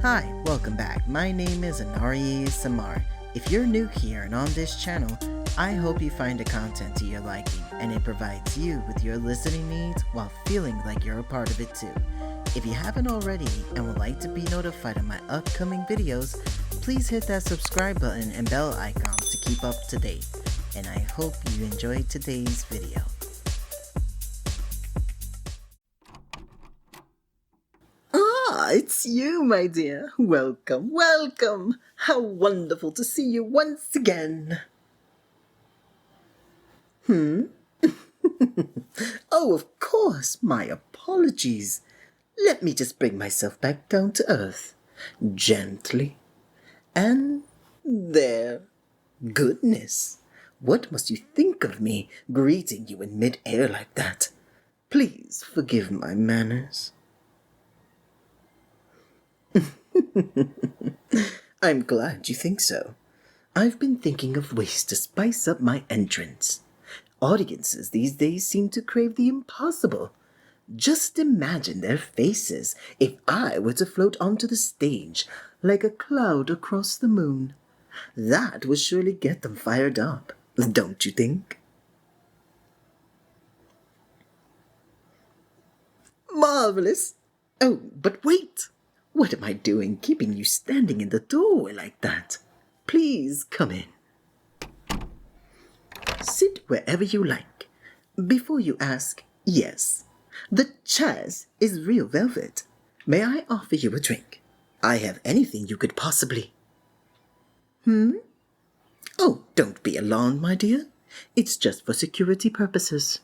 Hi, welcome back. My name is Inari Samar. If you're new here and on this channel, I hope you find the content to your liking and it provides you with your listening needs while feeling like you're a part of it too. If you haven't already and would like to be notified of my upcoming videos, please hit that subscribe button and bell icon to keep up to date. And I hope you enjoyed today's video. It's you, my dear. Welcome, welcome. How wonderful to see you once again. Oh, of course, my apologies. Let me just bring myself back down to earth. Gently. And there. Goodness. What must you think of me greeting you in mid-air like that? Please forgive my manners. I'm glad you think so. I've been thinking of ways to spice up my entrance. Audiences these days seem to crave the impossible. Just imagine their faces if I were to float onto the stage like a cloud across the moon. That would surely get them fired up, don't you think? Marvelous! Oh, but wait! What am I doing keeping you standing in the doorway like that? Please come in. Sit wherever you like. Before you ask, yes, the chairs is real velvet. May I offer you a drink? I have anything you could possibly... Oh, don't be alarmed, my dear. It's just for security purposes.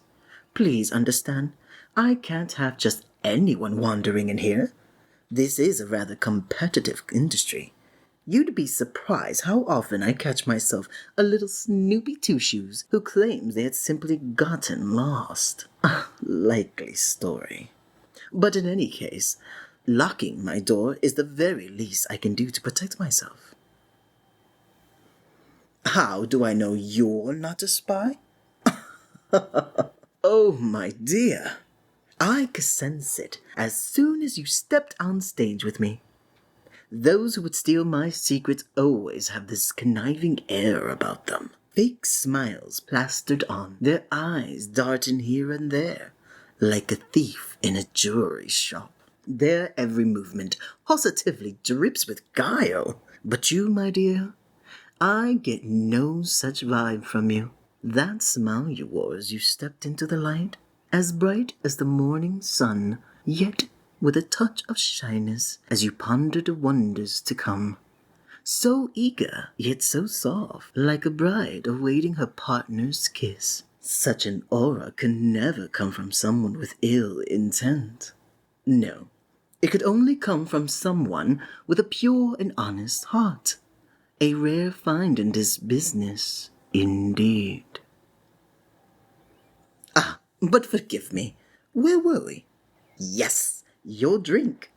Please understand, I can't have just anyone wandering in here. This is a rather competitive industry. You'd be surprised how often I catch myself a little Snoopy Two-Shoes who claims they had simply gotten lost. Likely story. But in any case, locking my door is the very least I can do to protect myself. How do I know you're not a spy? Oh, my dear. I could sense it as soon as you stepped on stage with me. Those who would steal my secrets always have this conniving air about them. Fake smiles plastered on, their eyes darting here and there, like a thief in a jewelry shop. Their every movement positively drips with guile. But you, my dear, I get no such vibe from you. That smile you wore as you stepped into the light, as bright as the morning sun, yet with a touch of shyness as you pondered the wonders to come. So eager, yet so soft, like a bride awaiting her partner's kiss. Such an aura can never come from someone with ill intent. No, it could only come from someone with a pure and honest heart. A rare find in this business, indeed. But forgive me, where were we? Yes, your drink.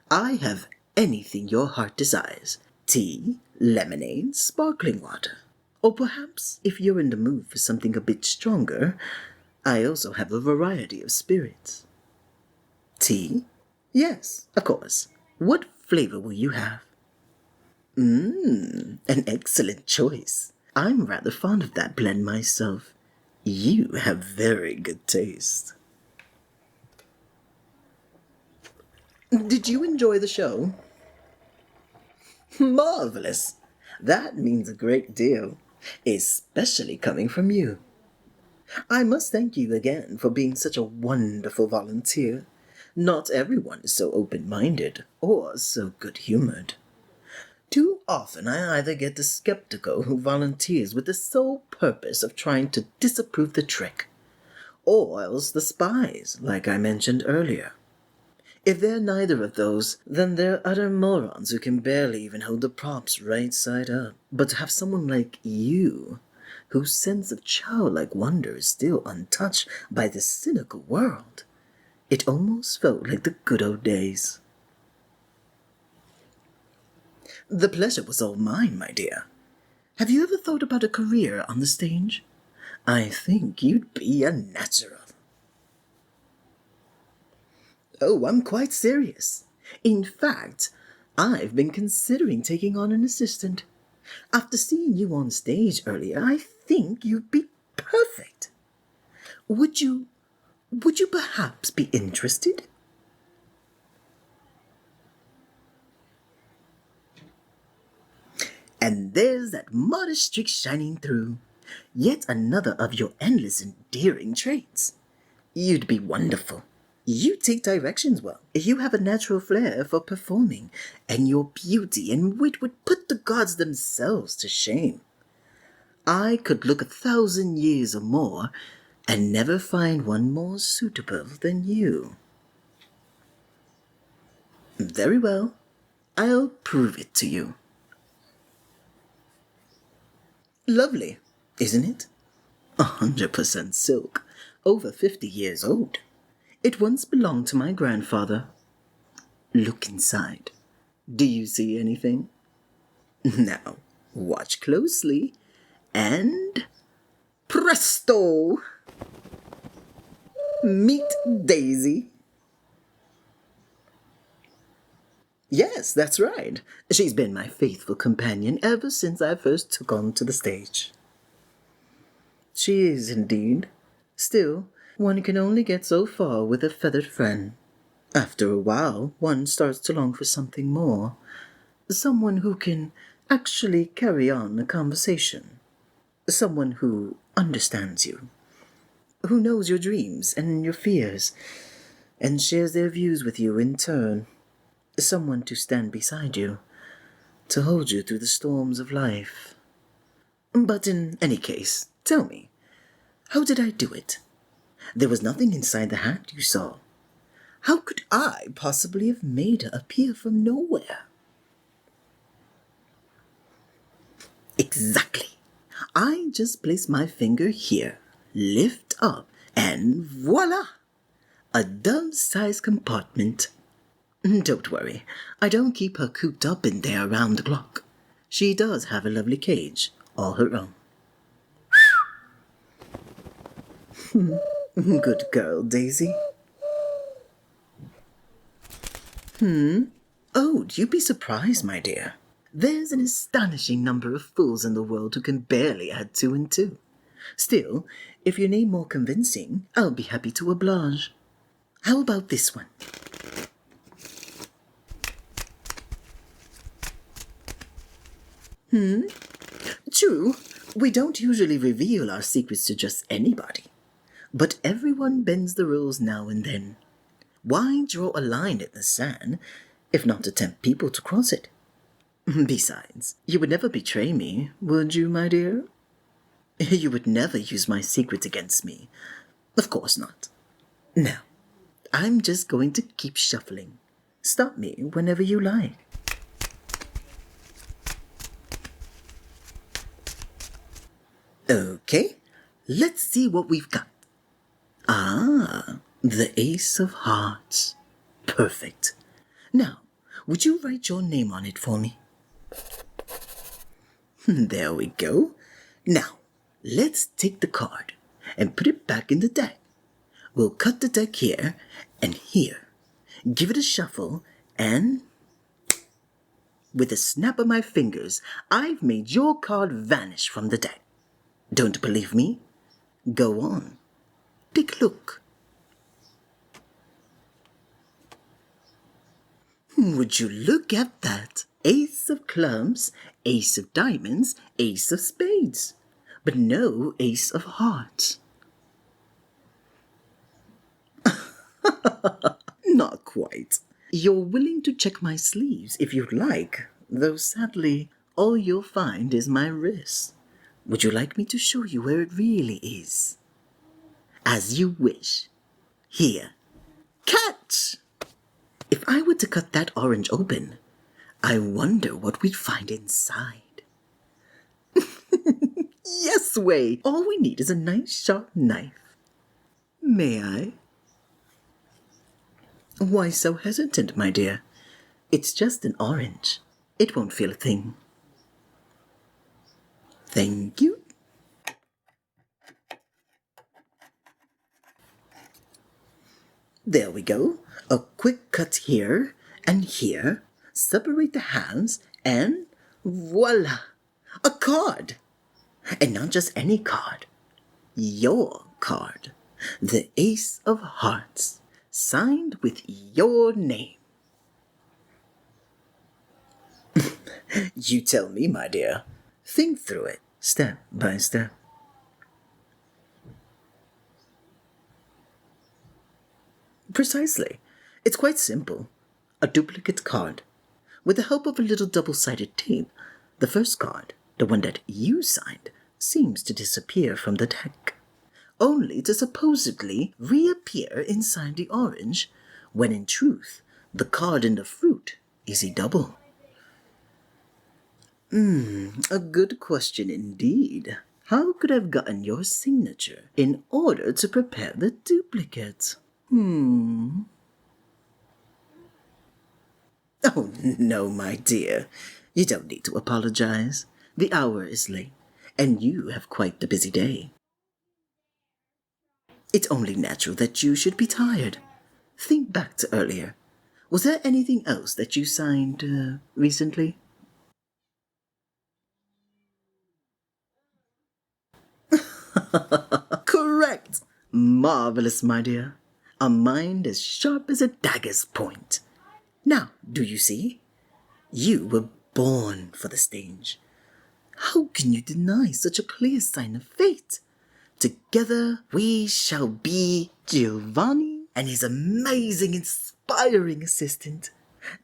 I have anything your heart desires. Tea, lemonade, sparkling water. Or perhaps, if you're in the mood for something a bit stronger, I also have a variety of spirits. Tea? Yes, of course. What flavor will you have? An excellent choice. I'm rather fond of that blend myself. You have very good taste. Did you enjoy the show? Marvelous. That means a great deal, especially coming from you. I must thank you again for being such a wonderful volunteer. Not everyone is so open-minded or so good-humored. Too often I either get the skeptical who volunteers with the sole purpose of trying to disapprove the trick, or else the spies, like I mentioned earlier. If they're neither of those, then they're utter morons who can barely even hold the props right side up. But to have someone like you, whose sense of childlike wonder is still untouched by the cynical world, it almost felt like the good old days. The pleasure was all mine, my dear. Have you ever thought about a career on the stage? I think you'd be a natural. Oh, I'm quite serious. In fact, I've been considering taking on an assistant. After seeing you on stage earlier, I think you'd be perfect. Would you perhaps be interested? And there's that modest streak shining through. Yet another of your endless endearing traits. You'd be wonderful. You take directions well. You have a natural flair for performing, and your beauty and wit would put the gods themselves to shame. I could look 1,000 years or more and never find one more suitable than you. Very well. I'll prove it to you. Lovely, isn't it? 100% silk, over 50 years old. It once belonged to my grandfather. Look inside. Do you see anything? Now, watch closely, and presto! Meet Daisy. Yes, that's right. She's been my faithful companion ever since I first took on to the stage. She is indeed. Still, one can only get so far with a feathered friend. After a while, one starts to long for something more. Someone who can actually carry on a conversation. Someone who understands you. Who knows your dreams and your fears, and shares their views with you in turn. Someone to stand beside you, to hold you through the storms of life. But in any case, tell me, how did I do it? There was nothing inside the hat you saw. How could I possibly have made her appear from nowhere? Exactly. I just place my finger here, lift up, and voila! A dove-sized compartment. Don't worry, I don't keep her cooped up in there around the clock. She does have a lovely cage, all her own. Good girl, Daisy. Oh, you'd be surprised, my dear. There's an astonishing number of fools in the world who can barely add 2 and 2. Still, if you need more convincing, I'll be happy to oblige. How about this one? True, we don't usually reveal our secrets to just anybody. But everyone bends the rules now and then. Why draw a line in the sand if not to tempt people to cross it? Besides, you would never betray me, would you, my dear? You would never use my secret against me. Of course not. Now, I'm just going to keep shuffling. Stop me whenever you like. Okay, let's see what we've got. Ah, the Ace of Hearts. Perfect. Now, would you write your name on it for me? There we go. Now, let's take the card and put it back in the deck. We'll cut the deck here and here. Give it a shuffle and... with a snap of my fingers, I've made your card vanish from the deck. Don't believe me? Go on. Take a look. Would you look at that? Ace of clubs, ace of diamonds, ace of spades. But no ace of hearts. Not quite. You're willing to check my sleeves if you'd like, though sadly, all you'll find is my wrist. Would you like me to show you where it really is? As you wish. Here. Catch! If I were to cut that orange open, I wonder what we'd find inside. Yes, way. All we need is a nice sharp knife. May I? Why so hesitant, my dear? It's just an orange. It won't feel a thing. Thank you. There we go. A quick cut here and here. separate the hands, and voila! A card! And not just any card. Your card. The Ace of Hearts. Signed with your name. You tell me, my dear. Think through it, step by step. Precisely. It's quite simple. A duplicate card. With the help of a little double-sided tape, the first card, the one that you signed, seems to disappear from the deck, only to supposedly reappear inside the orange, when in truth, the card in the fruit is a double. A good question indeed. How could I have gotten your signature in order to prepare the duplicate? Oh, no, my dear. You don't need to apologize. The hour is late, and you have quite the busy day. It's only natural that you should be tired. Think back to earlier. Was there anything else that you signed recently? Correct! Marvelous, my dear. A mind as sharp as a dagger's point. Now, do you see? You were born for the stage. How can you deny such a clear sign of fate? Together we shall be Giovanni and his amazing, inspiring assistant.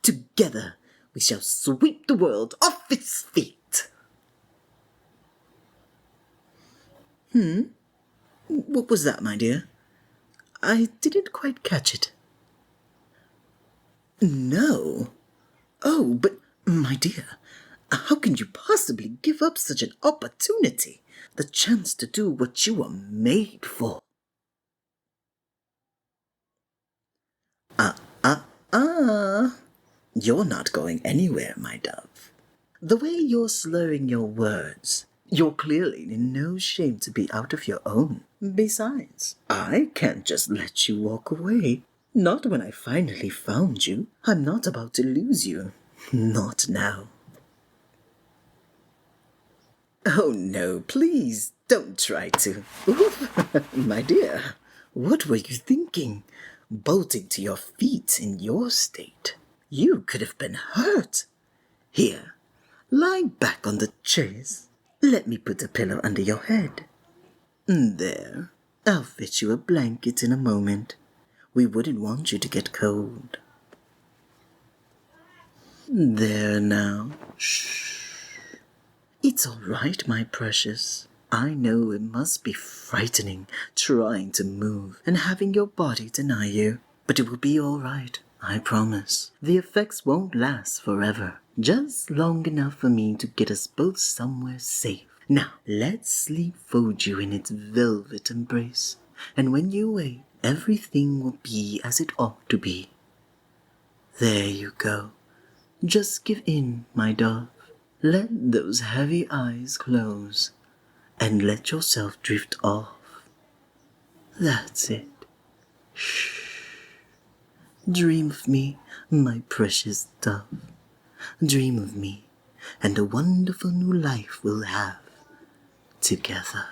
Together we shall sweep the world off its feet. What was that, my dear? I didn't quite catch it. No. Oh, but, my dear, how can you possibly give up such an opportunity? The chance to do what you were made for. You're not going anywhere, my dove. The way you're slurring your words, you're clearly in no shame to be out of your own. Besides, I can't just let you walk away. Not when I finally found you. I'm not about to lose you. Not now. Oh no, please, don't try to. My dear, what were you thinking? Bolting to your feet in your state. You could have been hurt. Here, lie back on the chairs. Let me put a pillow under your head. There, I'll fetch you a blanket in a moment. We wouldn't want you to get cold. There now. Shh. It's all right, my precious. I know it must be frightening trying to move and having your body deny you. But it will be all right, I promise. The effects won't last forever. Just long enough for me to get us both somewhere safe. Now, let sleep fold you in its velvet embrace. And when you wake, everything will be as it ought to be. There you go. Just give in, my dove. Let those heavy eyes close, and let yourself drift off. That's it. Shh. Dream of me, my precious dove. Dream of me, and a wonderful new life we'll have together.